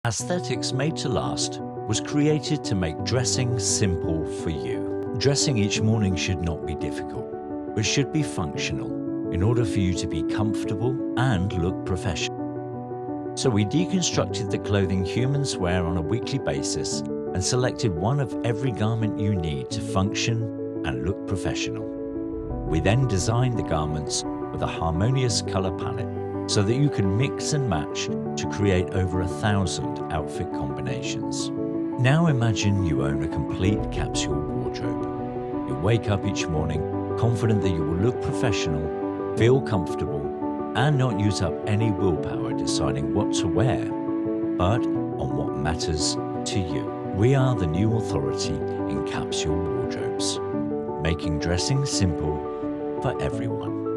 Aesthetics Made to Last was created to make dressing simple for you. Dressing each morning should not be difficult, but should be functional in order for you to be comfortable and look professional. So we deconstructed the clothing humans wear on a weekly basis and selected one of every garment you need to function and look professional. We then designed the garments with a harmonious color palette so that you can mix and match to create over 1,000 outfit combinations. Now imagine you own a complete capsule wardrobe. You wake up each morning confident that you will look professional, feel comfortable, and not use up any willpower deciding what to wear, but on what matters to you. We are the new authority in capsule wardrobes, making dressing simple for everyone.